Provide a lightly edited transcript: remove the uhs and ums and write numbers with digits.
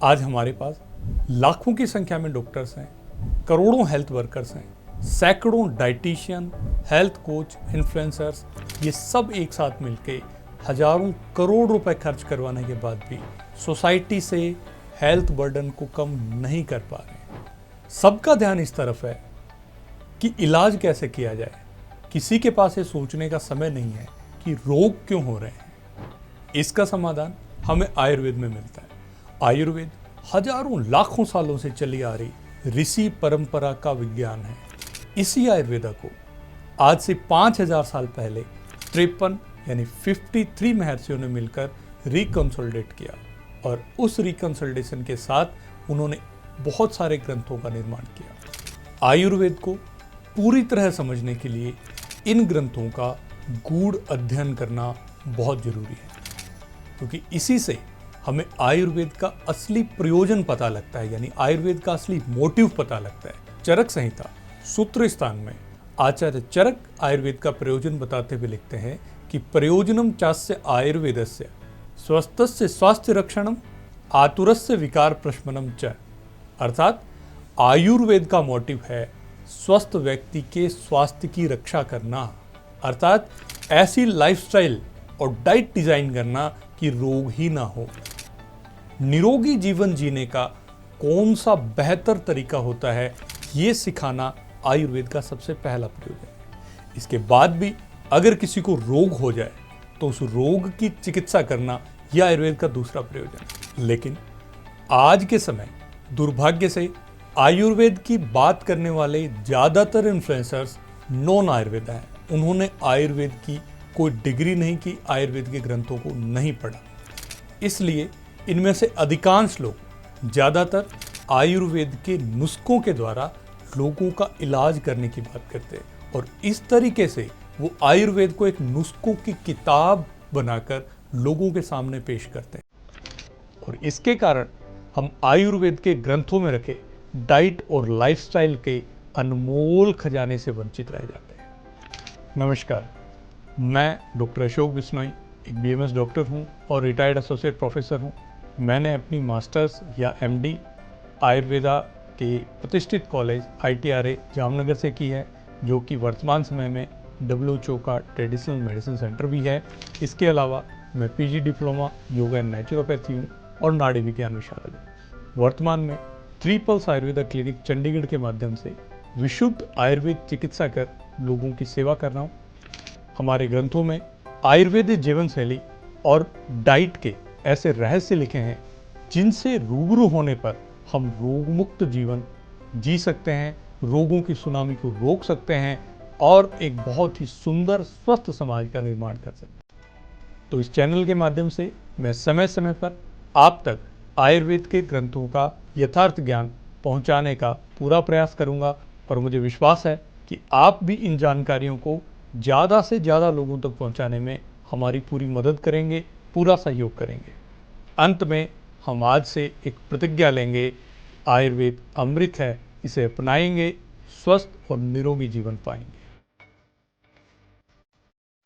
आज हमारे पास लाखों की संख्या में डॉक्टर्स हैं, करोड़ों हेल्थ वर्कर्स हैं, सैकड़ों डाइटिशियन, हेल्थ कोच, इन्फ्लुएंसर्स, ये सब एक साथ मिलके हजारों करोड़ रुपए खर्च करवाने के बाद भी सोसाइटी से हेल्थ बर्डन को कम नहीं कर पा रहे। सबका ध्यान इस तरफ है कि इलाज कैसे किया जाए। किसी के पास ये सोचने का समय नहीं है कि रोग क्यों हो रहे हैं। इसका समाधान हमें आयुर्वेद में मिलता है। आयुर्वेद हजारों लाखों सालों से चली आ रही ऋषि परंपरा का विज्ञान है। इसी आयुर्वेदा को आज से 5000 साल पहले 53 यानी 53 महर्षियों ने मिलकर रिकंसोलिडेट किया और उस रिकंसोलिडेशन के साथ उन्होंने बहुत सारे ग्रंथों का निर्माण किया। आयुर्वेद को पूरी तरह समझने के लिए इन ग्रंथों का गूढ़ अध्ययन करना बहुत जरूरी है, क्योंकि इसी से हमें आयुर्वेद का असली प्रयोजन पता लगता है, यानी आयुर्वेद का असली मोटिव पता लगता है। चरक संहिता सूत्र स्थान में आचार्य चरक आयुर्वेद का प्रयोजन बताते हुए लिखते हैं कि प्रयोजनम चास्य आयुर्वेदस्य स्वस्थस्य स्वास्थ्य रक्षणम आतुरस्य विकार प्रशमनम च, अर्थात आयुर्वेद का मोटिव है स्वस्थ व्यक्ति के स्वास्थ्य की रक्षा करना, अर्थात ऐसी लाइफस्टाइल और डाइट डिजाइन करना कि रोग ही ना हो। निरोगी जीवन जीने का कौन सा बेहतर तरीका होता है, ये सिखाना आयुर्वेद का सबसे पहला प्रयोजन है। इसके बाद भी अगर किसी को रोग हो जाए तो उस रोग की चिकित्सा करना यह आयुर्वेद का दूसरा प्रयोजन है। लेकिन आज के समय दुर्भाग्य से आयुर्वेद की बात करने वाले ज़्यादातर इन्फ्लुएंसर्स नॉन आयुर्वेदा हैं। उन्होंने आयुर्वेद की कोई डिग्री नहीं की, आयुर्वेद के ग्रंथों को नहीं पढ़ा। इसलिए इनमें से अधिकांश लोग ज़्यादातर आयुर्वेद के नुस्खों के द्वारा लोगों का इलाज करने की बात करते हैं और इस तरीके से वो आयुर्वेद को एक नुस्खों की किताब बनाकर लोगों के सामने पेश करते हैं। और इसके कारण हम आयुर्वेद के ग्रंथों में रखे डाइट और लाइफस्टाइल के अनमोल खजाने से वंचित रह जाते हैं। नमस्कार, मैं डॉक्टर अशोक बिश्नोई एक बीएमएस डॉक्टर हूं और रिटायर्ड एसोसिएट प्रोफेसर हूं। मैंने अपनी मास्टर्स या एमडी आयुर्वेदा के प्रतिष्ठित कॉलेज ITRA जामनगर से की है, जो कि वर्तमान समय में WHO का ट्रेडिशनल मेडिसिन सेंटर भी है। इसके अलावा मैं PG diploma yoga and naturopathy हूँ और नाड़ी विज्ञान विशारद हूँ। वर्तमान में 3 पल्स आयुर्वेदा क्लिनिक चंडीगढ़ के माध्यम से विशुद्ध आयुर्वेद चिकित्सा कर लोगों की सेवा कर रहा हूँ। हमारे ग्रंथों में आयुर्वेदिक जीवन शैली और डाइट के ऐसे रहस्य लिखे हैं जिनसे रूबरू होने पर हम रोग मुक्त जीवन जी सकते हैं, रोगों की सुनामी को रोक सकते हैं और एक बहुत ही सुंदर स्वस्थ समाज का निर्माण कर सकते हैं। तो इस चैनल के माध्यम से मैं समय समय पर आप तक आयुर्वेद के ग्रंथों का यथार्थ ज्ञान पहुंचाने का पूरा प्रयास करूंगा और मुझे विश्वास है कि आप भी इन जानकारियों को ज़्यादा से ज़्यादा लोगों तक पहुंचाने में हमारी पूरी मदद करेंगे, पूरा सहयोग करेंगे। अंत में हम आज से एक प्रतिज्ञा लेंगे, आयुर्वेद अमृत है, इसे अपनाएंगे, स्वस्थ और निरोगी जीवन पाएंगे।